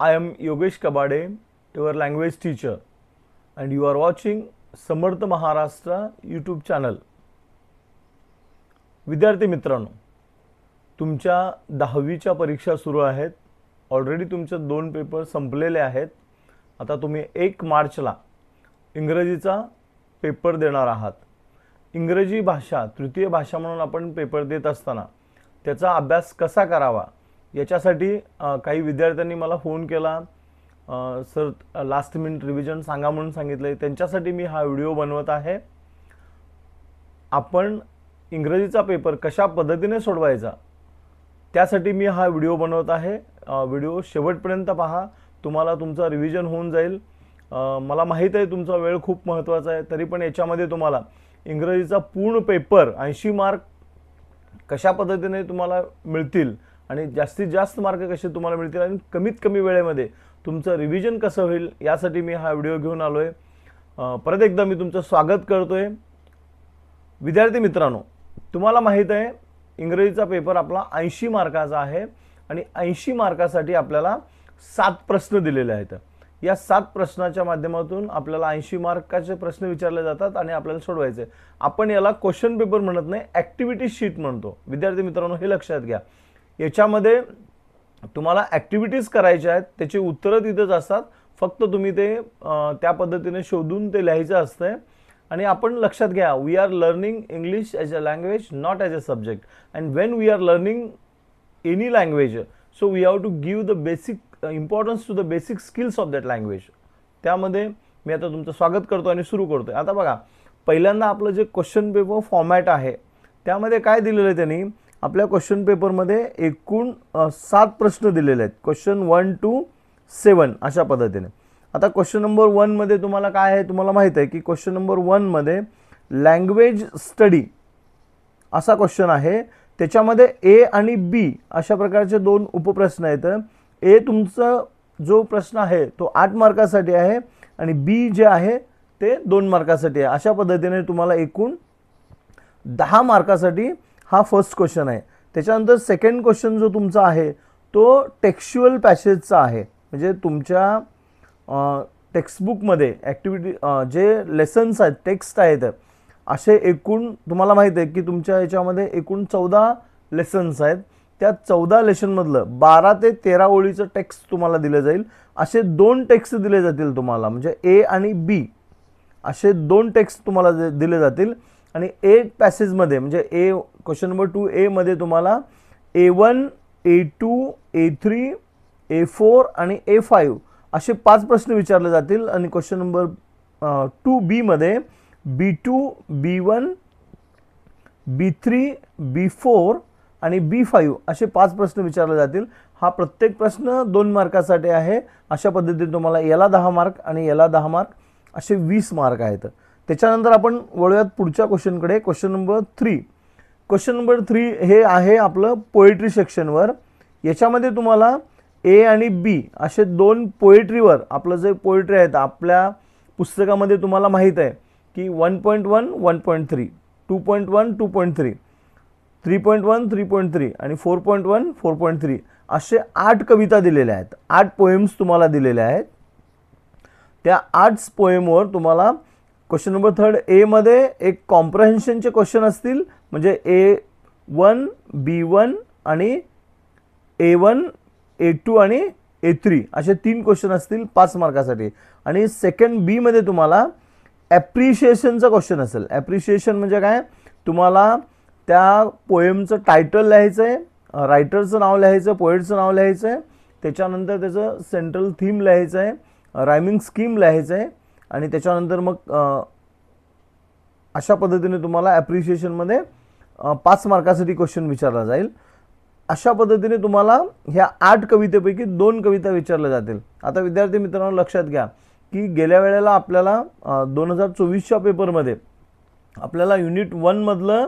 I am Yogesh Kabade, your language teacher, and you are watching Samarth Maharashtra YouTube channel. विद्यार्थी मित्रांनो, तुमच्या 10वीच्या परीक्षा सुरू आहेत. ऑलरेडी तुमचे 2 पेपर संपलेले आहेत. आता तुम्ही 1 मार्चला इंग्रजीचा पेपर देणार आहात. इंग्रजी भाषा तृतीय भाषा म्हणून आपण पेपर देत असताना त्याचा अभ्यास कसा करावा याच्यासाठी काही विद्यार्थ्यांनी मला फोन केला. सर लास्ट मिनिट रिव्हिजन सांगा म्हणून सांगितले. त्यांच्यासाठी मी हा व्हिडिओ बनवत आहे. आपण इंग्रजीचा पेपर कशा पद्धतीने सोडवायचा त्यासाठी मी हा व्हिडिओ बनवत आहे. व्हिडिओ शेवटपर्यंत पहा, तुम्हाला तुमचा रिव्हिजन होऊन जाईल. मला माहित आहे तुमचा वेळ खूप महत्त्वाचा आहे, तरी पण याच्यामध्ये तुम्हाला इंग्रजीचा पूर्ण पेपर 80 मार्क कशा पद्धतीने तुम्हाला मिळतील आणि जास्तीत जास्त मार्क कसे तुम्हाला मिळतील आणि कमीत कमी वेळेमध्ये तुमचं रिव्हिजन कसं होईल यासाठी मी हा व्हिडिओ घेऊन आलोय. परत एकदा मी तुमचं स्वागत करतोय. विद्यार्थी मित्रांनो, तुम्हाला माहित आहे इंग्रजीचा पेपर आपला 80 मार्काचा आहे आणि 80 मार्कासाठी आपल्याला 7 प्रश्न दिलेले आहेत. या 7 प्रश्नाच्या माध्यमातून आपल्याला 80 मार्काचे प्रश्न विचारले जातात आणि आपल्याला सोडवायचे. आपण याला क्वेश्चन पेपर म्हणत नाही, ॲक्टिव्हिटी शीट म्हणतो. विद्यार्थी मित्रांनो, हे लक्षात घ्या. याच्यामध्ये तुम्हाला ॲक्टिव्हिटीज करायच्या आहेत, त्याची उत्तरं तिथेच असतात. फक्त तुम्ही ते त्या पद्धतीने शोधून ते लिहायचं असतं. आणि आपण लक्षात घ्या, we are learning English as a language, not as a subject. And when we are learning any language, so we have to give the basic importance to the basic skills of that language. त्यामध्ये मी आता तुमचं स्वागत करतो आणि सुरू करतोय. आता बघा, पहिल्यांदा आपलं जे क्वेश्चन पेपर फॉर्मॅट आहे त्यामध्ये काय दिलेलं आहे त्यांनी, आपल्या क्वेश्चन पेपरमध्ये एकूण 7 प्रश्न दिलेले आहेत. क्वेश्चन 1 to 7 अशा पद्धतीने. आता क्वेश्चन नंबर 1 मध्ये तुम्हाला काय आहे, तुम्हाला माहित आहे की क्वेश्चन नंबर 1 मध्ये लँग्वेज स्टडी असा क्वेश्चन आहे. त्याच्यामध्ये ए आणि बी अशा प्रकारचे 2 उपप्रश्न आहेत. ए तुमचा जो प्रश्न आहे तो 8 मार्कासाठी आहे आणि बी जे आहे ते 2 मार्कासाठी आहे. अशा पद्धतीने तुम्हाला एकूण 10 मार्कासाठी हा फर्स्ट क्वेश्चन आहे. त्याच्यानंतर सेकंड क्वेश्चन जो तुमचा आहे तो टेक्स्च्युअल पॅसेजचा आहे. म्हणजे तुमच्या टेक्स्टबुकमध्ये ॲक्टिव्हिटी जे लेसन्स आहेत, टेक्स्ट आहेत, असे एकूण तुम्हाला माहीत आहे की तुमच्या याच्यामध्ये एकूण 14 लेसन्स आहेत. त्या 14 लेसनमधलं 12 ते 13 ओळीचं टेक्स्ट तुम्हाला दिलं जाईल. असे 2 टेक्स्ट दिले जातील तुम्हाला, म्हणजे ए आणि बी असे 2 टेक्स्ट तुम्हाला दिले जातील. आणि ए पॅसेजमध्ये म्हणजे ए क्वेश्चन नंबर 2 ए मध्ये तुम्हाला A1, A2, A3, A4 आणि A5 असे 5 प्रश्न विचारले जातील. आणि क्वेश्चन नंबर 2 बी मध्ये B2, B1, B3, B4 आणि B5 असे 5 प्रश्न विचारले जातील. हा प्रत्येक प्रश्न 2 मार्कासाठी आहे. अशा पद्धतीने तुम्हाला याला 10 मार्क आणि याला 10 मार्क असे 20 मार्क आहेत. त्याच्यानंतर आपण वळूयात पुढच्या क्वेश्चनकडे. Question number 3. क्वेश्चन नंबर 3 हे आहे आपलं पोएट्री सेक्शनवर. याच्यामध्ये तुम्हाला ए आणि बी असे 2 पोएट्रीवर आपलं जे पोएट्री आहेत आपल्या पुस्तकामध्ये तुम्हाला माहीत आहे की 1.1, 1.3, 2.1, 2.3, 3.1, 3.3 आणि 4.1, 4.3 असे 8 कविता दिलेल्या आहेत. 8 पोएम्स तुम्हाला दिलेल्या आहेत. त्या 8 पोएमवर तुम्हाला क्वेश्चन नंबर 3 ए मध्ये एक कॉम्प्रहेन्शनचे क्वेश्चन असतील. म्हणजे A1, B1 आणि A1, A2 आणि A3 असे 3 क्वेश्चन असतील 5 मार्कासाठी. आणि सेकंड बी मध्ये तुम्हाला ॲप्रिशिएशनचा क्वेश्चन असेल. ॲप्रिशिएशन म्हणजे काय, तुम्हाला त्या पोएमचं टायटल लिहायचं आहे, रायटरचं नाव लिहायचं, पोएटचं नाव लिहायचं आहे, त्याच्यानंतर त्याचं सेंट्रल थीम लिहायचं आहे, रायमिंग स्कीम लिहायचं आहे आणि त्याच्यानंतर मग अशा पद्धतीने तुम्हाला ॲप्रिशिएशनमध्ये 5 मार्कासाठी क्वेश्चन विचारला जाईल. अशा पद्धतीने तुम्हाला ह्या 8 कवितेपैकी 2 कविता विचारल्या जातील. आता विद्यार्थी मित्रांनो, लक्षात घ्या की गेल्या वेळेला आपल्याला 2024च्या पेपरमध्ये आपल्याला युनिट 1 मधलं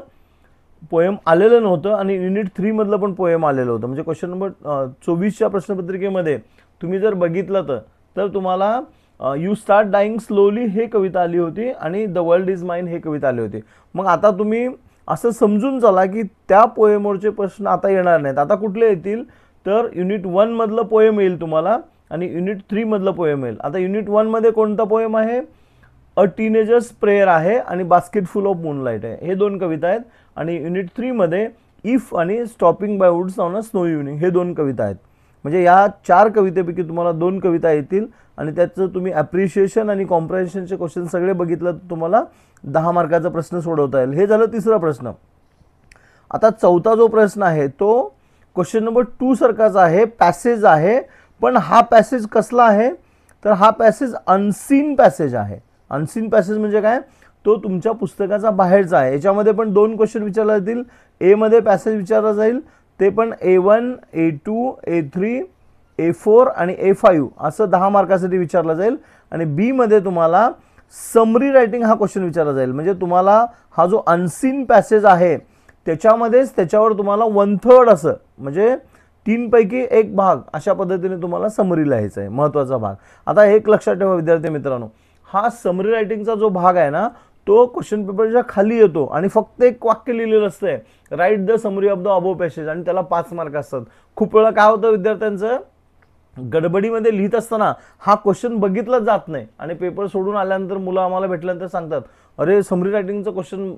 पोएम आलेलं नव्हतं आणि युनिट 3 मधलं पण पोएम आलेलं होतं. म्हणजे क्वेश्चन नंबर 24च्या प्रश्नपत्रिकेमध्ये तुम्ही जर बघितलं तर तुम्हाला यू स्टार्ट डाईंग स्लोली हे कविता आली होती आणि द वर्ल्ड इज माइन हे कविता आली होती. मग आता तुम्ही असं समजून चला की त्या पोएमवरचे प्रश्न आता येणार नाहीत. आता कुठले येतील तर युनिट 1 मधलं पोएम येईल तुम्हाला आणि युनिट 3 मधलं पोएम येईल. आता युनिट 1 मध्ये कोणता पोएम आहे? अ टीनेजर्स प्रेयर आहे आणि बास्केट फुल ऑफ मूनलाइट आहे. हे 2 कविता आहेत. आणि युनिट 3 मध्ये इफ आणि stopping by woods on a snow evening हे 2 कविता आहेत. म्हणजे या 4 कवितेपैकी तुम्हाला 2 कविता येतील आणि त्याचं तुम्ही ॲप्रिशिएशन आणि कॉम्प्रेन्शनचे क्वेश्चन सगळे बघितलं तर तुम्हाला 10 मार्काचा प्रश्न सोडवता येईल. हे झालं तिसरा प्रश्न. आता चौथा जो प्रश्न आहे तो क्वेश्चन नंबर 2 सारखाच आहे, पॅसेज आहे. पण हा पॅसेज कसला आहे? तर हा पॅसेज अनसीन पॅसेज आहे. अनसीन पॅसेज म्हणजे काय? तो तुमच्या पुस्तकाचा बाहेरचा आहे. याच्यामध्ये पण 2 क्वेश्चन विचारले जातील. ए मध्ये पॅसेज विचारला जाईल, ते पण A1, A2, A3, A4 आणि A5 असं 10 मार्कासाठी विचारलं जाईल. आणि बी मध्ये तुम्हाला समरी रायटिंग हा क्वेश्चन विचारला जाईल. म्हणजे तुम्हाला हा जो अनसीन पॅसेज आहे त्याच्यामध्येच त्याच्यावर तुम्हाला 1/3 असं म्हणजे 3 पैकी 1 भाग अशा पद्धतीने तुम्हाला समरी लिहायचा आहे, महत्त्वाचा भाग. आता एक लक्षात ठेवा विद्यार्थी मित्रांनो, हा समरी रायटिंगचा जो भाग आहे ना तो क्वेश्चन पेपरच्या खाली येतो आणि फक्त एक वाक्य लिहिलेलं असतंय, write the summary of the above passage, आणि त्याला 5 मार्क असतात. खूप वेळा काय होतं विद्यार्थ्यांचं, गडबडीमध्ये लिहित असताना हा क्वेश्चन बघितला जात नाही आणि पेपर सोडून आल्यानंतर मुलं आम्हाला भेटल्यानंतर सांगतात, अरे समरी रायटिंगचं क्वेश्चन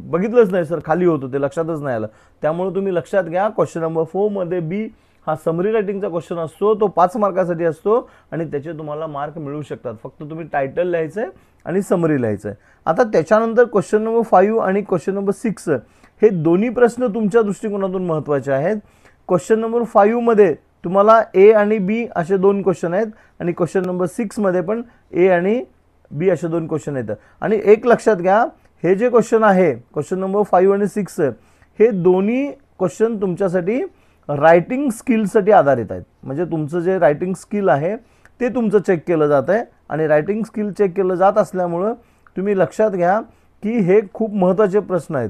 बघितलंच नाही सर, खाली होतं ते, लक्षातच नाही आलं. त्यामुळे तुम्ही लक्षात घ्या, क्वेश्चन नंबर 4 मध्ये बी हा समरी रायटिंगचा क्वेश्चन असतो, तो 5 मार्कासाठी असतो आणि त्याचे तुम्हाला मार्क मिळू शकतात. फक्त तुम्ही टायटल लिहायचं आहे आणि समरी लिहायचं आहे. आता त्याच्यानंतर क्वेश्चन नंबर 5 आणि क्वेश्चन नंबर 6 हे दोन्ही प्रश्न तुमच्या दृष्टिकोनातून महत्त्वाचे आहेत. क्वेश्चन नंबर 5 मध्ये तुम्हाला ए आणि बी असे 2 क्वेश्चन आहेत आणि क्वेश्चन नंबर 6 मध्ये पण ए आणि बी असे 2 क्वेश्चन आहेत. आणि एक लक्षात घ्या, हे जे क्वेश्चन आहे क्वेश्चन नंबर 5 आणि 6 हे दोन्ही क्वेश्चन तुमच्यासाठी रायटिंग स्किलसाठी आधारित आहेत. म्हणजे तुमचं जे रायटिंग स्किल आहे ते तुमचं चेक केलं जात आहे आणि रायटिंग स्किल चेक केलं जात असल्यामुळं तुम्ही लक्षात घ्या की हे खूप महत्त्वाचे प्रश्न आहेत,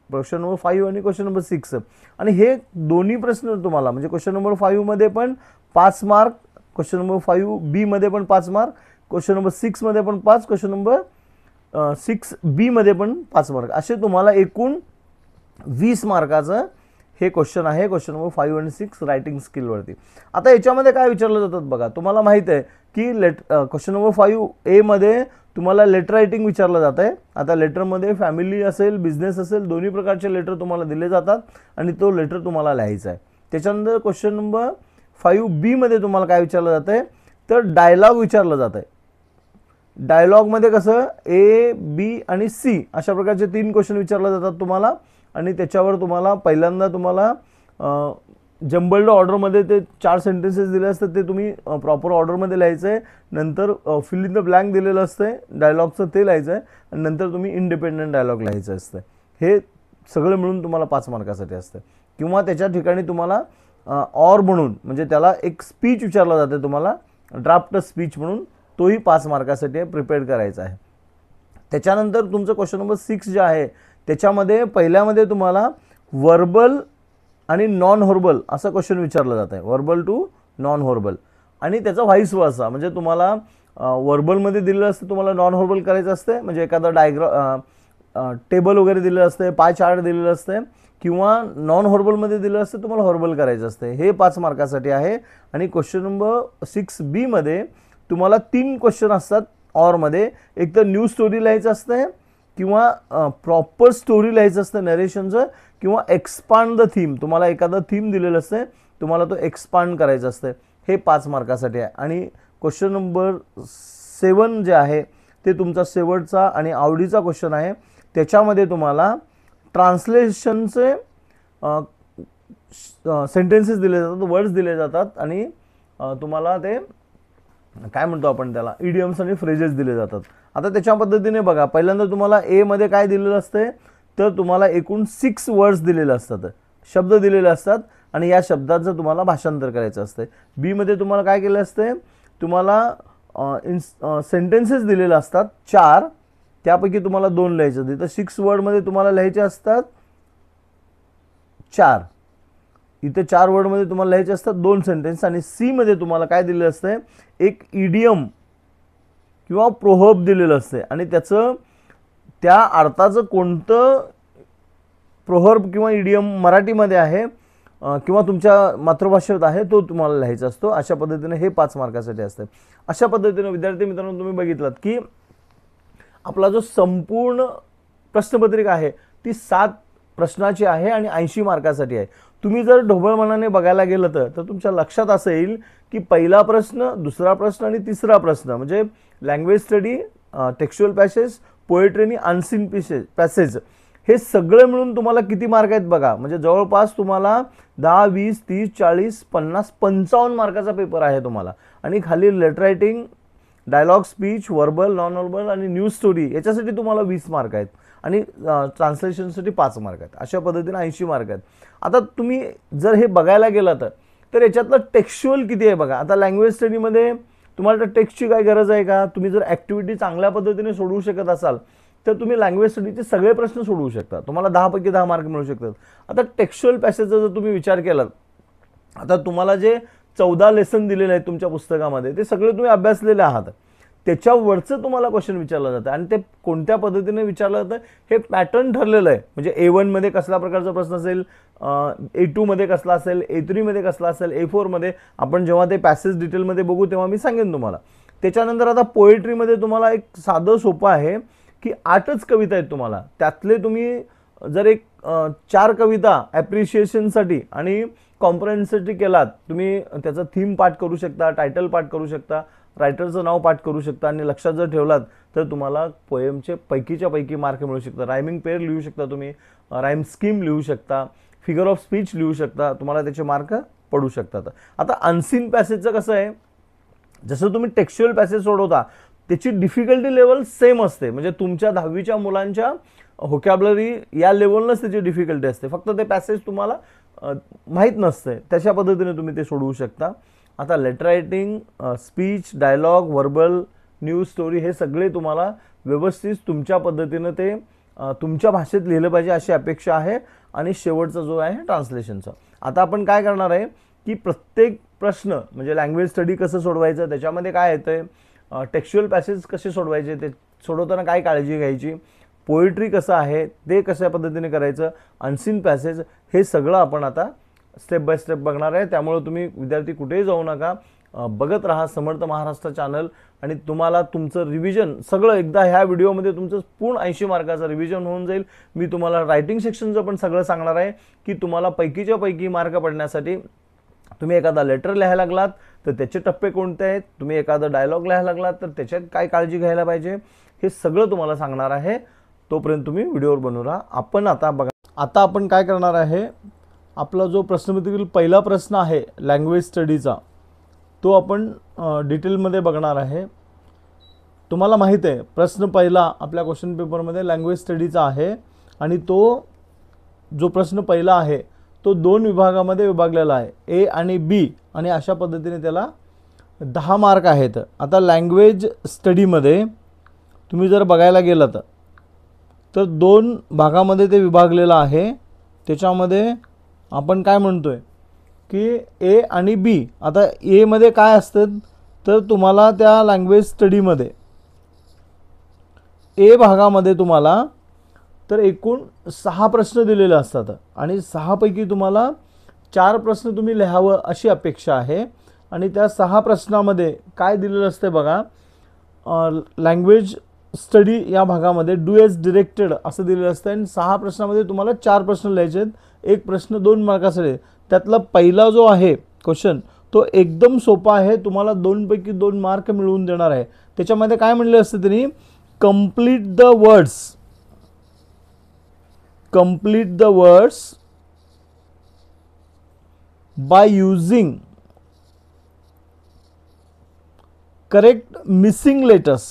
क्वेश्चन नंबर 5 आणि क्वेश्चन नंबर 6. आणि हे दोन्ही प्रश्न तुम्हाला म्हणजे क्वेश्चन नंबर 5 मध्ये पण 5 मार्क, क्वेश्चन नंबर 5 बी मध्ये पण 5 मार्क, क्वेश्चन नंबर 6 मध्ये पण 5, क्वेश्चन नंबर 6 बी मध्ये पण 5 मार्क, असे तुम्हाला एकूण 20 मार्काचं हे क्वेश्चन आहे क्वेश्चन नंबर 5 आणि 6 रायटिंग स्किलवरती. आता याच्यामध्ये काय विचारलं जातात बघा, तुम्हाला माहित आहे की क्वेश्चन नंबर 5 ए मध्ये तुम्हाला लेटर रायटिंग विचारलं जात आहे. आता लेटरमध्ये फॅमिली असेल, बिझनेस असेल, दोन्ही प्रकारचे लेटर तुम्हाला दिले जातात आणि तो लेटर तुम्हाला लिहायचा आहे. त्याच्यानंतर क्वेश्चन नंबर 5 बी मध्ये तुम्हाला काय विचारलं जात आहे, तर डायलॉग विचारलं जात आहे. डायलॉगमध्ये कसं ए, बी आणि सी अशा प्रकारचे 3 क्वेश्चन विचारले जातात तुम्हाला आणि त्याच्यावर तुम्हाला पहिल्यांदा तुम्हाला जम्बल्ड ऑर्डरमध्ये ते 4 सेंटेन्सेस दिले असतात, ते तुम्ही प्रॉपर ऑर्डरमध्ये लिहायचं आहे. नंतर फिल इन द ब्लँक दिलेलं असतं डायलॉगचं, ते लिहायचं आहे आणि नंतर तुम्ही इंडिपेंडंट डायलॉग लिहायचं असतं. हे सगळं मिळून तुम्हाला 5 मार्कासाठी असतं. किंवा त्याच्या ठिकाणी तुम्हाला ऑर म्हणून म्हणजे त्याला एक स्पीच विचारला जाते तुम्हाला, ड्राफ्ट स्पीच म्हणून, तोही 5 मार्कासाठी प्रिपेअर करायचा आहे. त्याच्यानंतर तुमचं क्वेश्चन नंबर 6 जे आहे त्याच्यामध्ये पहिल्यामध्ये तुम्हाला वर्बल आणि नॉन व्हर्बल असं क्वेश्चन विचारलं जात आहे, वर्बल टू नॉन व्हर्बल, आणि त्याचा व्हाईस वर्सा म्हणजे तुम्हाला वर्बलमध्ये दिलेलं असतं, तुम्हाला नॉन व्हर्बल करायचं असते. म्हणजे एखादा टेबल वगैरे दिलेलं असतं, पाय चार्ट दिलेलं असतं, किंवा नॉन व्हर्बलमध्ये दिलं असतं तुम्हाला व्हर्बल करायचं असतं. हे 5 मार्कासाठी आहे. आणि क्वेश्चन नंबर 6 बी मध्ये तुम्हाला 3 क्वेश्चन असतात ऑरमध्ये, एक तर न्यू स्टोरी लिहायचं असतं किंवा प्रॉपर स्टोरी लिहायचं असतं नरेशनचं, किंवा एक्सपांड द थीम, तुम्हाला एखादं थीम दिलेलं असतं तुम्हाला तो एक्सपांड करायचं असतं. हे 5 मार्कासाठी आहे. आणि क्वेश्चन नंबर 7 जे आहे ते तुमचा शेवटचा आणि आवडीचा क्वेश्चन आहे. त्याच्यामध्ये तुम्हाला ट्रान्सलेशनचे सेंटेन्सेस दिले जातात, वर्ड्स दिले जातात आणि तुम्हाला ते काय म्हणतो आपण त्याला इडियम्स आणि फ्रेजेस दिले जातात. आता त्याच्या पद्धतीने बघा, पहिल्यांदा तुम्हाला ए मध्ये काय दिलेलं असतं, तर तुम्हाला एकूण 6 वर्ड्स दिलेले असतात, शब्द दिलेले असतात आणि या शब्दांचं तुम्हाला भाषांतर करायचं असतं. बी मध्ये तुम्हाला काय केलं असतं, तुम्हाला सेंटेन्सेस दिलेले असतात 4, त्यापैकी तुम्हाला 2 लिहायचे असते. तर 6 वर्डमध्ये तुम्हाला लिहायचे असतात 4, इथे 4 वर्डमध्ये तुम्हाला लिहायचे असतात 2 सेंटेन्स. आणि सी मध्ये तुम्हाला काय दिलेलं असतं, एक इडियम किंवा प्रोहर्ब दिलेलं असते आणि त्याचं त्या अर्थाचं कोणतं प्रोहर्ब किंवा इडियम मराठीमध्ये आहे किंवा तुमच्या मातृभाषेत आहे तो तुम्हाला लिहायचा असतो. अशा पद्धतीने हे 5 मार्कासाठी असतं. अशा पद्धतीने विद्यार्थी मित्रांनो तुम्ही बघितलात की आपला जो संपूर्ण प्रश्नपत्रिका आहे ती 7 प्रश्नाची आहे आणि 80 मार्कासाठी आहे. तुम्ही जर ढोबळ मनाने बघायला गेलं तर तुमच्या लक्षात असं येईल की पहिला प्रश्न, दुसरा प्रश्न आणि तिसरा प्रश्न म्हणजे language study, textual passage, poetry आणि अनसीन पॅसेज हे सगळे मिळून तुम्हाला किती मार्क आहेत बघा. म्हणजे जवळपास तुम्हाला 10, 20, 30, 40, 50, 55 मार्काचा पेपर आहे तुम्हाला. आणि खाली letter writing, dialogue, speech, verbal, non verbal आणि न्यूज स्टोरी याच्यासाठी तुम्हाला 20 मार्क आहेत आणि ट्रान्सलेशनसाठी 5 मार्क आहेत. अशा पद्धतीने 80 मार्क आहेत. आता तुम्ही जर हे बघायला गेलात तर याच्यातलं टेक्स्च्युअल किती आहे बघा. आता लँग्वेज स्टडीमध्ये तुम्हाला टेक्स्टची काय गरज आहे का. तुम्ही जर ॲक्टिव्हिटी चांगल्या पद्धतीने सोडवू शकत असाल तर तुम्ही लँग्वेज स्टडीचे सगळे प्रश्न सोडवू शकता. तुम्हाला 10 पैकी 10 मार्क मिळू शकतात. आता टेक्स्च्युअल पॅसेजचा जर तुम्ही विचार केलात, आता तुम्हाला जे 14 लेसन दिलेले आहेत तुमच्या पुस्तकामध्ये ते सगळे तुम्ही अभ्यासलेले आहात. त्याच्यावरचं तुम्हाला क्वेश्चन विचारलं जातं आणि ते कोणत्या पद्धतीने विचारलं जातं हे पॅटर्न ठरलेलं आहे. म्हणजे A1 मध्ये कसला प्रकारचा प्रश्न असेल, A2 मध्ये कसला असेल, A3 मध्ये कसला असेल, A4 मध्ये आपण जेव्हा ते पॅसेज डिटेलमध्ये बघू तेव्हा मी सांगेन तुम्हाला. त्याच्यानंतर आता पोएट्रीमध्ये तुम्हाला एक साधं सोपं आहे की 8च कविता आहेत तुम्हाला. त्यातले तुम्ही जर एक 4 कविता ॲप्रिशिएशनसाठी आणि कॉम्प्रेन्ससाठी केलात, तुम्ही त्याचा थीम पाठ करू शकता, टायटल पाठ करू शकता, रायटरचं नाव पाठ करू शकता आणि लक्षात जर ठेवलात तर तुम्हाला पोएमचे पैकीच्या पैकी मार्क मिळू शकतात. रायमिंग पेअर लिहू शकता तुम्ही, राईम स्कीम लिहू शकता, फिगर ऑफ स्पीच लिहू शकता, तुम्हाला त्याचे मार्क पडू शकतात. आता अनसीन पॅसेजचं कसं आहे, जसं तुम्ही टेक्स्च्युअल पॅसेज सोडवता त्याची डिफिकल्टी लेवल सेम असते. म्हणजे तुमच्या 10वीच्या मुलांच्या व्होकॅब्युलरी या लेवलनंच त्याची डिफिकल्टी असते. फक्त ते पॅसेज तुम्हाला माहीत नसते, तशा पद्धतीने तुम्ही ते सोडवू शकता. आता letter writing, speech, dialogue, verbal, news story हे सगळे तुम्हाला व्यवस्थित तुमच्या पद्धतीनं ते तुमच्या भाषेत लिहिलं पाहिजे अशी अपेक्षा आहे. आणि शेवटचा जो आहे ट्रान्सलेशनचा. आता आपण काय करणार आहे की प्रत्येक प्रश्न म्हणजे लँग्वेज स्टडी कसं सोडवायचं, त्याच्यामध्ये काय येतं, टेक्स्च्युअल पॅसेज कसे सोडवायचे, ते सोडवताना काय काळजी घ्यायची, पोएट्री कसं आहे ते कशा पद्धतीने करायचं, अनसीन पॅसेज हे सगळं आपण आता स्टेप बाय स्टेप बघणार आहे. त्यामुळे तुम्ही विद्यार्थी कुठेही जाऊ नका, बघत राहा समर्थ महाराष्ट्र चॅनल आणि तुम्हाला तुमचं रिव्हिजन सगळं एकदा ह्या व्हिडिओमध्ये तुमचं पूर्ण 80 मार्काचं रिव्हिजन होऊन जाईल. मी तुम्हाला रायटिंग सेक्शनचं पण सगळं सांगणार आहे की तुम्हाला पैकीच्या पैकी मार्क पडण्यासाठी तुम्ही एखादा लेटर लिहायला लागलात तर त्याचे टप्पे कोणते आहेत, तुम्ही एखादा डायलॉग लिहायला लागलात तर त्याच्यात काय काळजी घ्यायला पाहिजे, हे सगळं तुम्हाला सांगणार आहे. तोपर्यंत तुम्ही व्हिडिओवर बनवू राहा. आपण आता बघा, आता आपण काय करणार आहे, आपला जो प्रश्नपत्रिकेतील पहिला प्रश्न आहे लँग्वेज स्टडीचा तो आपण डिटेलमध्ये बघणार आहे. तुम्हाला माहीत आहे प्रश्न पहिला आपल्या क्वेश्चन पेपरमध्ये लँग्वेज स्टडीचा आहे आणि तो जो प्रश्न पहिला आहे तो 2 विभागामध्ये विभागलेला आहे, ए आणि बी, आणि अशा पद्धतीने त्याला 10 मार्क आहेत. आता लँग्वेज स्टडीमध्ये तुम्ही जर बघायला गेलात तर 2 भागामध्ये ते विभागलेलं आहे. त्याच्यामध्ये आपण काय म्हणतोय की ए आणि बी. आता ए मध्ये काय असतं तर तुम्हाला त्या लँग्वेज स्टडीमध्ये ए भागामध्ये तुम्हाला तर एकूण 6 प्रश्न दिलेले असतात आणि 6 पैकी तुम्हाला 4 प्रश्न तुम्ही लिहावं अशी अपेक्षा आहे. आणि त्या 6 प्रश्नामध्ये काय दिलेलं असतं बघा, लँग्वेज स्टडी या भागामध्ये डू एज डिरेक्टेड असं दिलेलं असतं आणि 6 प्रश्नामध्ये तुम्हाला 4 प्रश्न लिहायचे आहेत. एक प्रश्न 2 मार्कासाठी. त्यातला पहिला जो आहे क्वेश्चन तो एकदम सोपा आहे, तुम्हाला 2 पैकी 2 मार्क मिळवून देणार आहे. त्याच्यामध्ये काय म्हणले असते त्यांनी, complete the words by using correct missing letters.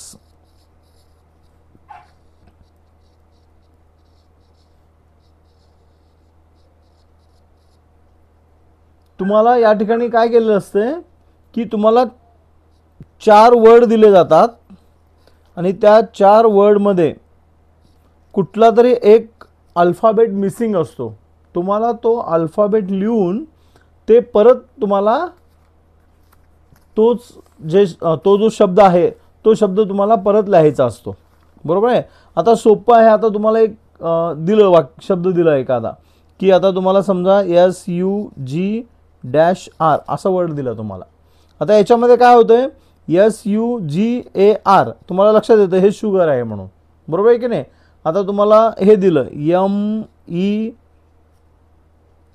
तुम्हाला या ठिकाणी काय केलेलं असते की तुम्हाला 4 वर्ड दिले जातात आणि त्या 4 वर्डमध्ये कुठला तरी एक अल्फाबेट मिसिंग असतो. तुम्हाला तो अल्फाबेट लिहून ते परत तुम्हाला तो जो शब्द आहे तो शब्द तुम्हाला परत लिहायचा असतो. बरोबर आहे. आता सोपं आहे. आता तुम्हाला एक शब्द दिला एखादा की आता तुम्हाला समजा SUG-R असा वर्ड दिला तुम्हाला. आता याच्यामध्ये काय होतंय, SUGAR तुम्हाला लक्षात येतं हे शुगर आहे म्हणून, बरोबर आहे की नाही. आता तुम्हाला हे दिलं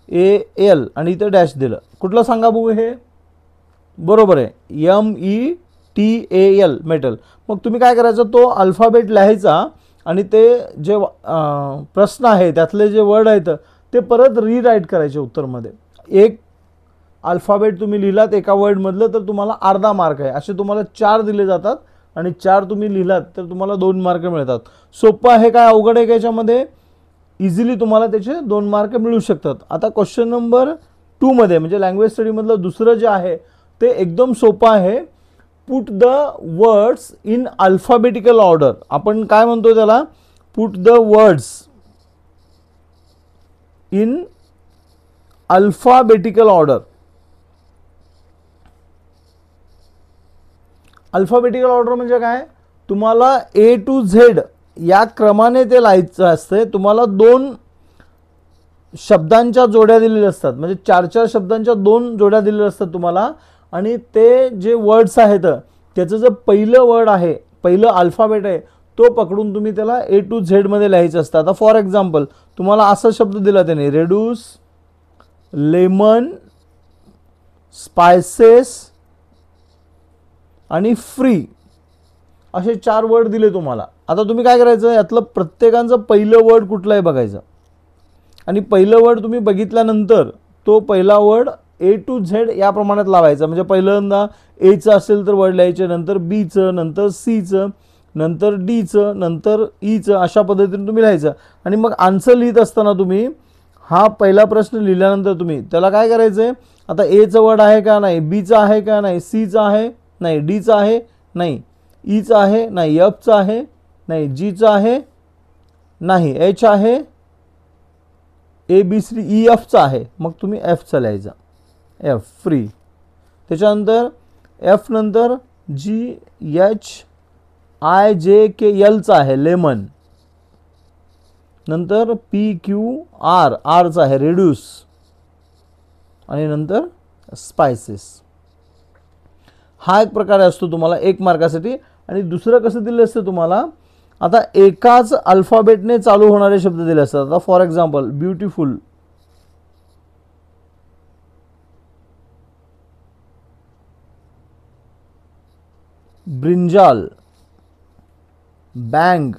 MEAL आणि इथं डॅश दिलं, कुठलं सांगा बघू हे. बरोबर आहे, METAL मेटल. मग तुम्ही काय करायचं, तो अल्फाबेट लिहायचा आणि ते जे प्रश्न आहे त्यातले जे वर्ड आहेत ते परत रीराईट करायचे उत्तरमध्ये. एक अल्फाबेट तुम्ही लिहिलात एका वर्डमधलं तर तुम्हाला अर्धा मार्क आहे. असे तुम्हाला 4 दिले जातात आणि 4 तुम्ही लिहिलात तर तुम्हाला 2 मार्क मिळतात. सोपं आहे काय अवघड आहे का याच्यामध्ये, इझिली तुम्हाला त्याचे 2 मार्क मिळू शकतात. आता क्वेश्चन नंबर 2 मध्ये म्हणजे लँग्वेज स्टडीमधलं दुसरं जे आहे ते एकदम सोपं आहे. Put the words in alphabetical order. आपण काय म्हणतो त्याला, put the words in alphabetical order. Alphabetical order म्हणजे काय, तुम्हाला A to Z या क्रमाने ते लिहायचं असते. तुम्हाला 2 शब्दांच्या जोड्या दिलेल्या असतात, म्हणजे 4-4 शब्दांच्या 2 जोड्या दिलेल्या असतात तुम्हाला. आणि ते जे वर्ड्स आहेत त्याचं जे पहिलं वर्ड आहे, पहिलं अल्फाबेट आहे तो पकडून तुम्ही त्याला A to Z मध्ये लिहायचं असतं. आता फॉर एक्झाम्पल तुम्हाला असा शब्द दिला त्याने, रेड्यूस, लेमन, स्पायसेस आणि फ्री असे 4 वर्ड दिले तुम्हाला. आता तुम्ही काय करायचं, यातलं प्रत्येकाचं पहिलं वर्ड कुठलं आहे बघायचं आणि पहिलं वर्ड तुम्ही बघितल्यानंतर तो पहिला वर्ड A to Z या प्रमाणात लावायचा. म्हणजे पहिल्यांदा Aचं असेल तर वर्ड लिहायचे, नंतर Bचं, नंतर Cचं, नंतर Dचं, नंतर Eचं, अशा पद्धतीने तुम्ही लिहायचं. आणि मग आन्सर लिहित असताना तुम्ही हा पहिला प्रश्न लिहिल्यानंतर तुम्ही त्याला काय करायचं आहे, आता Aचं वर्ड आहे का नाही, Bचं आहे का नाही, Cचं आहे नाही, Dचं आहे नाही, Eचं आहे नाही, Fचं आहे नाही, Gचं आहे नाही, H आहे, ABCDEFचं आहे, मग तुम्ही Fचं लिहायचं, F फ्री. त्याच्यानंतर F नंतर GHIJKLचं आहे लेमन, नंतर PQR Rचं आहे रेड्यूस आणि नंतर स्पायसेस. हा एक प्रकार असतो तुम्हाला 1 मार्कासाठी. आणि दुसरं कसं दिलं असतं तुम्हाला, आता एकाच अल्फाबेटने चालू होणारे शब्द दिले असतात. आता for example beautiful, brinjal, bang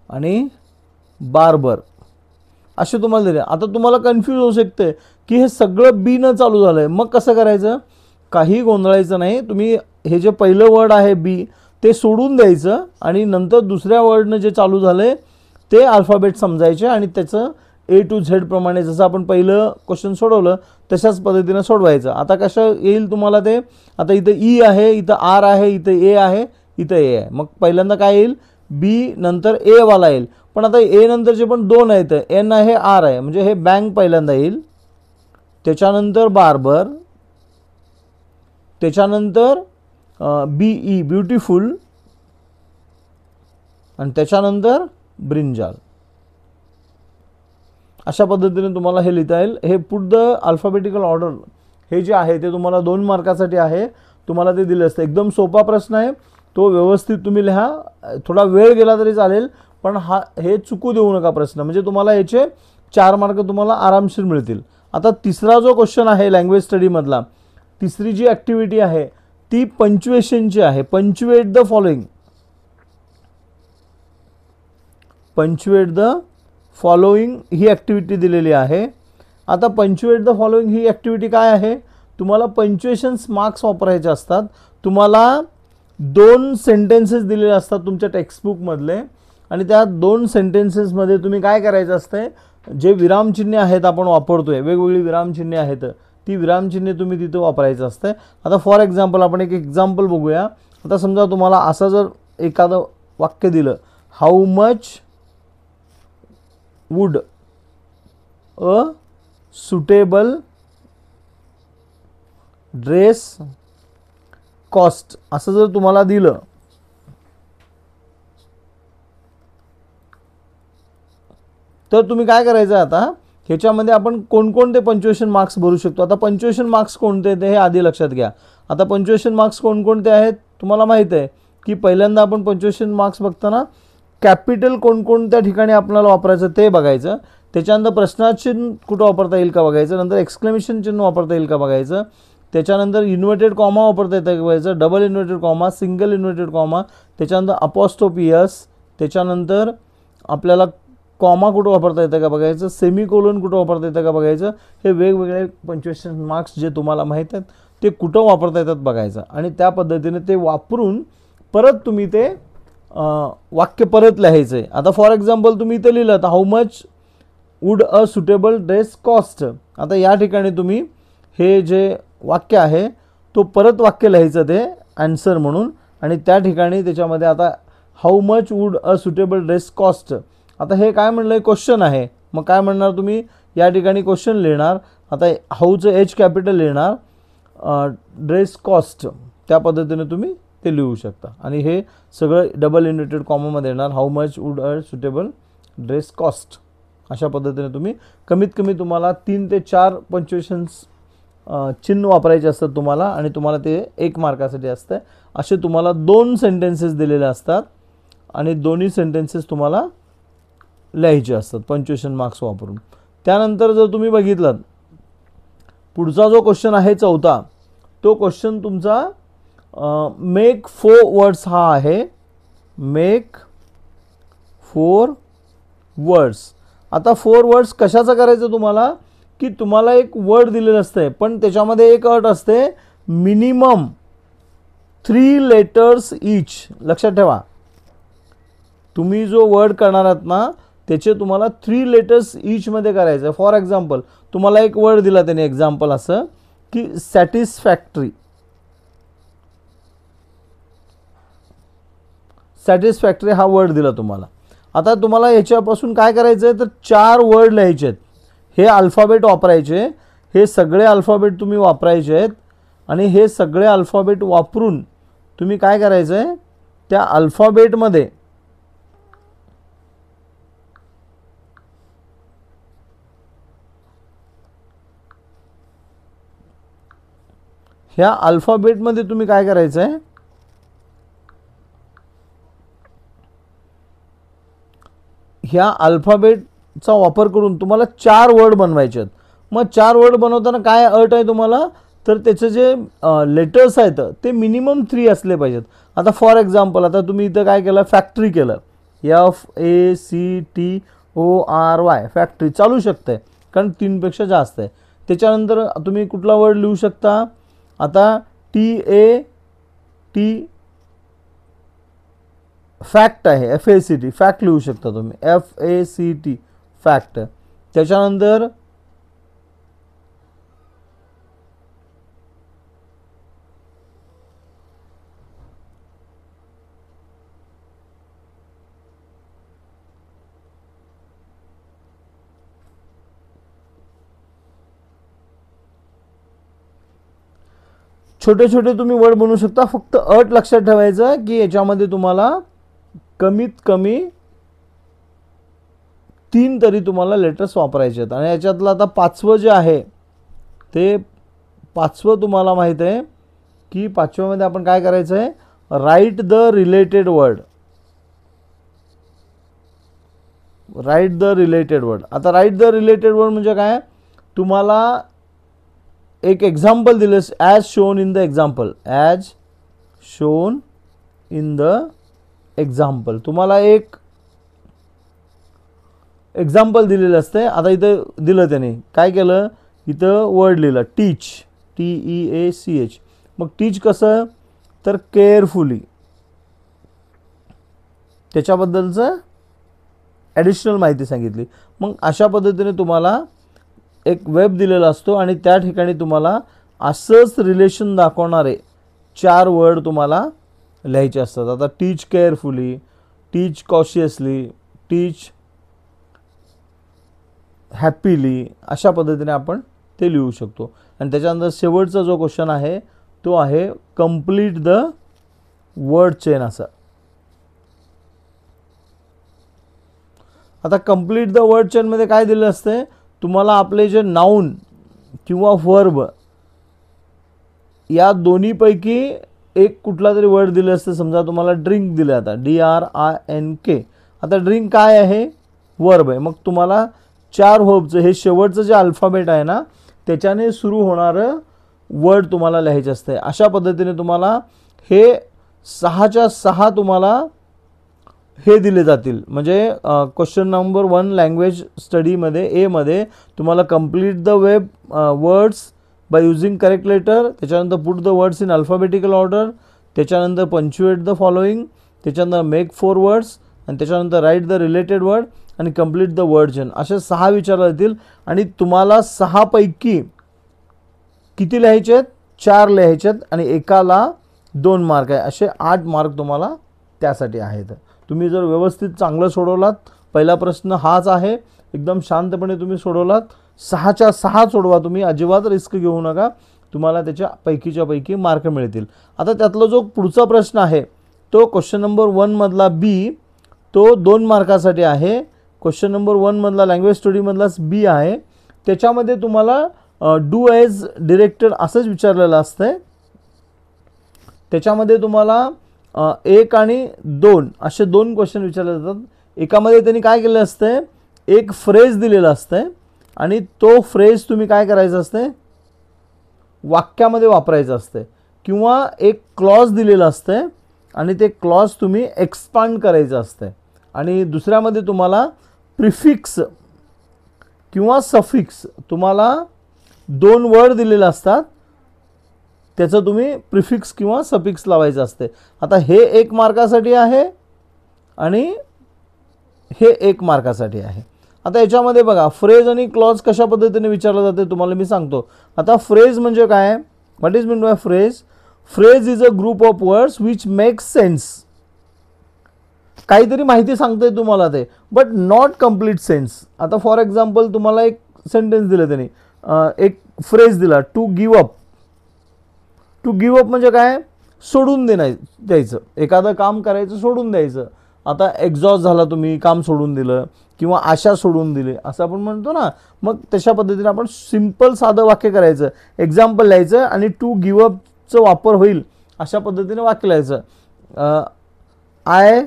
आणि बार्बर असे तुम्हाला दिले. आता तुम्हाला कन्फ्यूज होऊ शकते की हे सगळं बी न चालू झालंय, मग कसं करायचं, काही गोंधळायचं नाही. तुम्ही हे जे पहिलं वर्ड आहे बी ते सोडून द्यायचं आणि नंतर दुसऱ्या वर्डनं जे चालू झालंय ते अल्फाबेट समजायचे आणि त्याचं A to Z प्रमाणे जसं आपण पहिलं क्वेश्चन सोडवलं तशाच पद्धतीने सोडवायचं. आता कसं येईल तुम्हाला ते, आता इथं E आहे, इथं R आहे, इथं A आहे, इथं A आहे, मग पहिल्यांदा काय येईल, B नंतर A वाला येईल. पण आता A नंतरचे पण 2 आहेत, N आहे, R आहे, म्हणजे हे बँक पहिल्यांदा येईल, त्याच्यानंतर बार्बर, त्याच्यानंतर BE ब्युटिफुल आणि त्याच्यानंतर ब्रिंजाल. अशा पद्धतीने तुम्हाला हे लिहिता येईल. हे पुट द अल्फाबेटिकल ऑर्डर हे जे आहे ते तुम्हाला 2 मार्कासाठी आहे. तुम्हाला ते दिलं असतं. एकदम सोपा प्रश्न आहे, तो व्यवस्थित तुम्ही लिहा. थोडा वेळ गेला तरी चालेल, पण हे चुकू देऊ नका प्रश्न, म्हणजे तुम्हाला याचे 4 मार्क तुम्हाला आरामशीर मिळतील. आता तिसरा जो क्वेश्चन आहे लँग्वेज स्टडीमधला, तिसरी जी ॲक्टिव्हिटी आहे ती पंच्युएशनची आहे. Punctuate the following, punctuate the following ही ॲक्टिव्हिटी दिलेली आहे. आता पंच्युएट द फॉलोइंग ही ॲक्टिव्हिटी काय आहे, तुम्हाला पंच्युएशन्स मार्क्स वापरायचे असतात. तुम्हाला 2 सेंटेन्सेस दिलेले असतात तुमच्या टेक्स्टबुकमधले आणि त्या 2 सेंटेन्सेसमध्ये तुम्ही काय करायचं असते, जे विरामचिन्हे आहेत आपण वापरतोय, वेगवेगळी विरामचिन्हे आहेत, ती विरामचिन्हे तुम्ही तिथे वापरायचं असते. आता फॉर एक्झाम्पल आपण एक एक्झाम्पल बघूया. आता समजा तुम्हाला असं जर एखादं वाक्य दिलं, how much would a suitable dress cost, असं जर तुम्हाला दिलं तर तुम्ही काय करायचं आता, ह्याच्यामध्ये आपण कोणकोणते पंक्च्युएशन मार्क्स भरू शकतो. आता पंक्च्युएशन मार्क्स कोणते ते हे आधी लक्षात घ्या. आता पंक्च्युएशन मार्क्स कोणकोणते आहेत तुम्हाला माहीत आहे की पहिल्यांदा आपण पंक्च्युएशन मार्क्स बघताना कॅपिटल कोणकोणत्या ठिकाणी आपल्याला वापरायचं ते बघायचं. त्याच्यानंतर प्रश्नाचिन्ह कुठं वापरता येईल का बघायचं. नंतर एक्सक्लेमेशन चिन्ह वापरता येईल का बघायचं. त्याच्यानंतर इन्व्हर्टेड कॉमा वापरता येतं का बघायचं. Double inverted comma, single inverted comma, त्याच्यानंतर अपॉस्ट्रोफी एस, त्याच्यानंतर आपल्याला कॉमा कुठं वापरता येतं का बघायचं. सेमीकोलन कुठं वापरता येतं का बघायचं. हे वेगवेगळे पंक्च्युएशन मार्क्स जे तुम्हाला माहीत आहेत ते कुठं वापरता येतात बघायचं. आणि त्या पद्धतीने ते वापरून परत तुम्ही ते वाक्य परत लिहायचं आहे. आता फॉर एक्झाम्पल तुम्ही इथं लिहिलं तर how much would a suitable dress cost. आता या ठिकाणी तुम्ही हे जे वाक्य आहे तो परत वाक्य लिहायचं ते आन्सर म्हणून. आणि त्या ठिकाणी त्याच्यामध्ये आता how much would a suitable dress cost. आता हे काय म्हणलं आहे, क्वेश्चन आहे. मग काय म्हणणार तुम्ही या ठिकाणी क्वेश्चन लिहिणार. आता हाऊचं एच कॅपिटल लिहिणार, ड्रेस कॉस्ट त्या पद्धतीने तुम्ही ते लिहू शकता. आणि हे सगळं डबल इन्व्हर्टेड कॉमामध्ये येणार, how much would a suitable dress cost. अशा पद्धतीने तुम्ही कमीत कमी तुम्हाला 3 ते 4 पंक्च्युएशन्स चिन्ह वापरायचे असतात तुम्हाला. आणि तुम्हाला ते 1 मार्कासाठी असतं. असे तुम्हाला 2 सेंटेन्सेस दिलेले असतात आणि दोन्ही सेंटेन्सेस तुम्हाला लिहायचे असतात पंक्च्युएशन मार्क्स वापरून. त्यानंतर जर तुम्ही बघितलात पुढचा जो क्वेश्चन आहे 4था, तो क्वेश्चन तुमचा मेक 4 वर्ड्स हा आहे. Make 4 words. आता 4 वर्ड्स कशाचं करायचं तुम्हाला की तुम्हाला एक वर्ड दिलेलं असतं पण त्याच्यामध्ये एक अट असते, मिनिमम 3 लेटर्स ईच. लक्षात ठेवा, तुम्ही जो वर्ड करणार आहात ना त्याचे तुम्हाला 3 लेटर्स ईचमध्ये करायचं. फॉर एक्झाम्पल तुम्हाला एक वर्ड दिला त्याने, एक्झाम्पल असं की सॅटिस्फॅक्टरी. सॅटिस्फॅक्टरी हा वर्ड दिला तुम्हाला. आता तुम्हाला याच्यापासून काय करायचं आहे तर 4 वर्ड लिहायचे आहेत. हे अल्फाबेट वापरायचे, हे सगळे अल्फाबेट तुम्ही वापरायचे आहेत. आणि हे सगळे अल्फाबेट वापरून तुम्ही काय करायचं आहे, त्या अल्फाबेटमध्ये ह्या अल्फाबेटमध्ये तुम्ही काय करायचं आहे, ह्या अल्फाबेटचा वापर करून तुम्हाला 4 वर्ड बनवायचे आहेत. मग 4 वर्ड बनवताना काय अट आहे तुम्हाला तर त्याचे जे लेटर्स आहेत ते मिनिमम 3 असले पाहिजेत. आता फॉर एक्झाम्पल आता तुम्ही इथं काय केलं, फॅक्टरी केलं, FACTORY फॅक्टरी चालू शकते कारण 3पेक्षा जास्त आहे. त्याच्यानंतर तुम्ही कुठला वर्ड लिहू शकता, आता TAT फॅक्ट आहे, FACT फॅक्ट लिहू शकता तुम्ही, FACT फॅक्ट. त्याच्यानंतर छोटे छोटे तुम्ही वर्ड बनवू शकता. फक्त अट लक्षात ठेवायचं की याच्यामध्ये तुम्हाला कमीत कमी 3 तरी तुम्हाला लेटर्स वापरायचे आहेत. आणि याच्यातलं आता 5वं जे आहे ते 5वं तुम्हाला माहीत आहे की 5व्यामध्ये आपण काय करायचं आहे, right the related word. Right the related word. आता राईट द रिलेटेड वर्ड म्हणजे काय, तुम्हाला एक एक्झाम्पल दिलं, as shown in the example, as shown in the example. तुम्हाला एक एक्झाम्पल दिलेलं असते. आता इथं दिलं त्याने, काय केलं, इथं वर्ड लिहिलं टीच, TEACH. मग टीच कसं तर केअरफुली, त्याच्याबद्दलचं ॲडिशनल माहिती सांगितली. मग अशा पद्धतीने तुम्हाला एक वेब दिलेला असतो आणि त्या ठिकाणी तुम्हाला असंच रिलेशन दाखवणारे 4 वर्ड तुम्हाला लिहायचे असतात. आता टीच केअरफुली, टीच कॉशियसली, टीच हॅपीली, अशा पद्धतीने आपण ते लिहू शकतो. आणि त्याच्यानंतर शेवटचा जो क्वेश्चन आहे तो आहे कंप्लीट द वर्ड चेन. असा आता कंप्लीट द वर्ड चेनमध्ये काय दिलं असते, तुम्हाला आपले जे नाऊन किंवा वर्ब या दोन्हीपैकी एक कुठला तरी वर्ड दिलं असतं. समजा तुम्हाला ड्रिंक दिलं, आता DRINK. आता ड्रिंक काय आहे, वर्ब आहे. मग तुम्हाला 4 वर्बचं हे शेवटचं जे अल्फाबेट आहे ना त्याच्याने सुरू होणारं वर्ड तुम्हाला लिहायचे असते. अशा पद्धतीने तुम्हाला हे 6च्या 6 तुम्हाला हे दिले जातील. म्हणजे क्वेश्चन नंबर 1 लँग्वेज स्टडीमध्ये ए मध्ये तुम्हाला complete the web words by using correct letter, त्याच्यानंतर put the words in alphabetical order, त्याच्यानंतर पंच्युएट द फॉलोइंग, त्याच्यानंतर मेक 4 वर्ड्स, आणि त्याच्यानंतर राईट द रिलेटेड वर्ड आणि कंप्लीट द वर्ड चेन. असे 6 विचारले जातील आणि तुम्हाला 6 पैकी किती लिहायचे आहेत, 4 लिहायचे आहेत आणि एकाला 2 मार्क आहे. असे 8 मार्क तुम्हाला त्यासाठी आहेत. तुम्ही जर व्यवस्थित चांगलं सोडवलात, पहिला प्रश्न हाच आहे, एकदम शांतपणे तुम्ही सोडवलात, 6च्या 6 सोडवा तुम्ही, अजिबात रिस्क घेऊ नका, तुम्हाला त्याच्या पैकीच्या पैकी मार्क मिळतील. आता त्यातला जो पुढचा प्रश्न आहे तो क्वेश्चन नंबर 1 मधला बी, तो 2 मार्कासाठी आहे. क्वेश्चन नंबर 1 मधला लँग्वेज स्टडीमधलाच बी आहे. त्याच्यामध्ये तुम्हाला डू ॲज डिरेक्टेड असंच विचारलेलं असतं. त्याच्यामध्ये तुम्हाला 1 आणि 2 असे 2 क्वेश्चन विचारले जातात. एकामध्ये त्यांनी काय केलं असतं, एक फ्रेज दिलेला असतं आणि तो फ्रेज तुम्ही काय करायचं असते, वाक्यामध्ये वापरायचं असते, किंवा एक क्लॉज दिलेलं असतं आणि ते क्लॉज तुम्ही एक्सपांड करायचं असतं. आणि दुसऱ्यामध्ये तुम्हाला प्रिफिक्स किंवा सफिक्स, तुम्हाला 2 वर्ड दिलेले असतात, त्याचं तुम्ही प्रिफिक्स किंवा सफिक्स लावायचं असते. आता हे 1 मार्कासाठी आहे आणि हे 1 मार्कासाठी आहे. आता याच्यामध्ये बघा फ्रेज आणि क्लॉज कशा पद्धतीने विचारलं जाते तुम्हाला मी सांगतो. आता फ्रेज म्हणजे काय, what is mean by phrase. Phrase is a group of words which make sense. काहीतरी माहिती सांगते तुम्हाला ते, बट नॉट कम्प्लीट सेन्स. आता फॉर एक्झाम्पल तुम्हाला एक सेंटेन्स दिलं त्यांनी, एक फ्रेज दिला, to give up. To give up म्हणजे काय, सोडून द्यायचं, एखादं काम करायचं सोडून द्यायचं. आता एक्झॉस्ट झाला, तुम्ही काम सोडून दिलं किंवा आशा सोडून दिली असं आपण म्हणतो ना. मग तशा पद्धतीने आपण सिंपल साधं वाक्य करायचं, एक्झाम्पल लिहायचं आणि टू गिव्ह अपचं वापर होईल अशा पद्धतीने वाक्य लिहायचं. I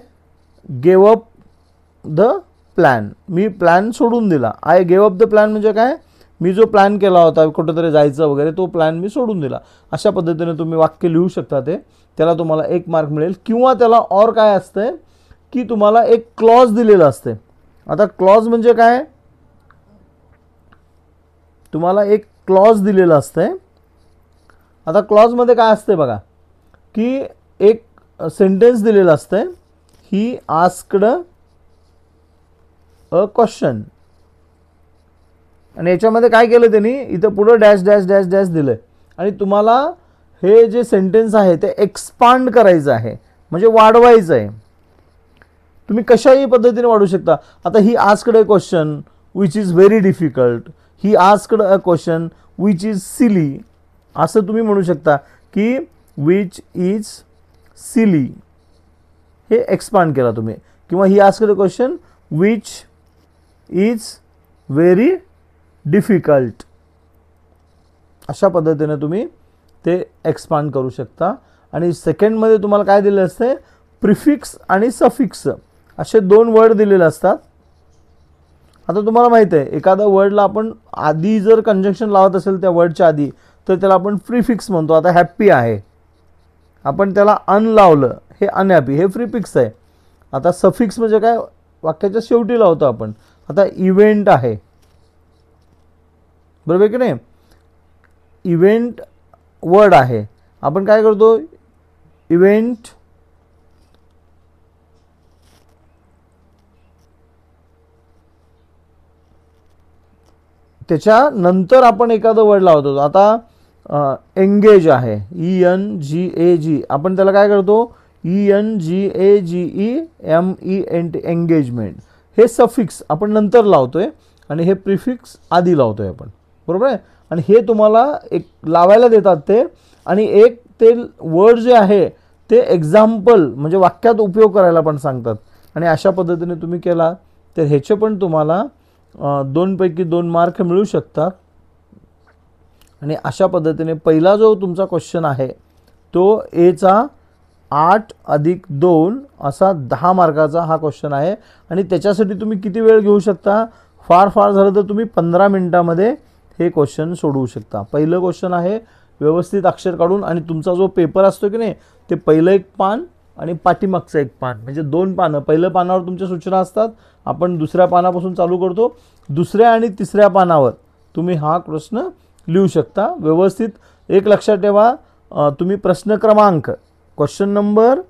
gave up the plan, me plan सोडून दिला. I gave up the plan म्हणजे काय, मी जो प्लॅन केला होता कुठेतरी जायचं वगैरे, तो प्लॅन मी सोडून दिला. अशा पद्धतीने तुम्ही वाक्य लिहू शकता ते, त्याला तुम्हाला 1 मार्क मिळेल. किंवा त्याला और काय असते की तुम्हाला एक क्लॉज दिलेलं असते. आता क्लॉज म्हणजे काय, तुम्हाला एक क्लॉज दिलेलं असते. आता क्लॉजमध्ये काय असते बघा, की एक सेंटेन्स दिलेलं असते, ही आस्क्ड अ क्वेश्चन, आणि याच्यामध्ये काय केलं त्यांनी, इथं पुढं डॅश डॅश डॅश डॅश दिलं आणि तुम्हाला हे जे सेंटेन्स आहे ते एक्सपांड करायचं आहे, म्हणजे वाढवायचं आहे. तुम्ही कशाही पद्धतीने वाढवू शकता. आता he asked a question which is very difficult, he asked a question which is silly, असं तुम्ही म्हणू शकता की विच इज सिली, हे एक्सपांड केला तुम्ही. किंवा he asked a question which is very difficult, अशा पद्धतीने तुम्ही ते एक्सपांड करू शकता. आणि सेकंडमध्ये तुम्हाला काय दिलं असते, प्रिफिक्स आणि सफिक्स असे 2 वर्ड दिलेले असतात. आता तुम्हाला माहिती आहे एखाद्या वर्डला आपण आधी जर कंजंक्शन लावत असेल त्या वर्डच्या आधी तर त्याला आपण प्रिफिक्स म्हणतो. आता हॅप्पी आहे, आपण त्याला अन लावलं, हे अनहॅपी, हे प्रिफिक्स आहे. आता सफिक्स म्हणजे काय, वाक्याच्या शेवटी लावतो आपण. आता इव्हेंट आहे, बरोबर की नाही, इव्हेंट वर्ड आहे, आपण काय करतो, इव्हेंट त्याच्यानंतर आपण एखादं वर्ड लावतो. आता एंगेज आहे, ENGAG, आपण त्याला काय करतो, ENGAGEMENT, एंगेजमेंट. हे सफिक्स आपण नंतर लावतोय आणि हे प्रिफिक्स आधी लावतोय आपण, बरोबर आहे. आणि हे तुम्हाला एक लावायला देतात ते, आणि एक ते वर्ड जे आहे ते एक्झाम्पल म्हणजे वाक्यात उपयोग करायला पण सांगतात. आणि अशा पद्धतीने तुम्ही केला तर ह्याचे पण तुम्हाला 2 पैकी 2 मार्क मिळू शकतात. आणि अशा पद्धतीने पहिला जो तुमचा क्वेश्चन आहे तो एचा 8 + 2 असा 10 मार्काचा हा क्वेश्चन आहे. आणि त्याच्यासाठी तुम्ही किती वेळ घेऊ शकता? फार झालं तर तुम्ही 15 मिनिटामध्ये हे क्वेश्चन सोडवू शकता. पहिलं क्वेश्चन आहे व्यवस्थित अक्षर काढून, आणि तुमचा जो पेपर असतो की नाही ते पहिलं एक पान आणि पाठीमागचं एक पान, म्हणजे 2 पानं. पहिल्या पानावर तुमच्या सूचना असतात, आपण दुसऱ्या पानापासून चालू करतो. दुसऱ्या आणि तिसऱ्या पानावर तुम्ही हा प्रश्न लिहू शकता. व्यवस्थित एक लक्षात ठेवा, तुम्ही प्रश्न क्रमांक, क्वेश्चन नंबर,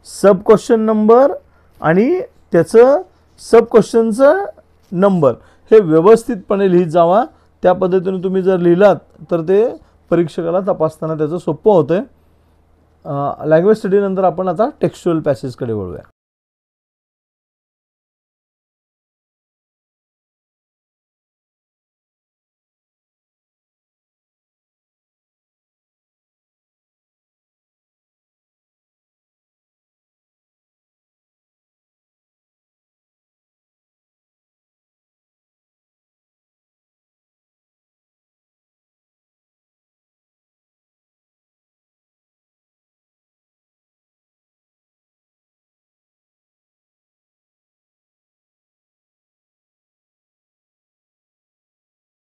सब क्वेश्चन नंबर आणि त्याचं सब क्वेश्चनचं नंबर हे व्यवस्थितपणे लिहित जावा. त्या पद्धतीने तुम्ही जर लिहिलात तर ते परीक्षकाला तपासताना त्याचं सोपं होतं. लँग्वेज स्टडी नंतर आपण आता टेक्स्च्युअल पॅसेजकडे वळूया.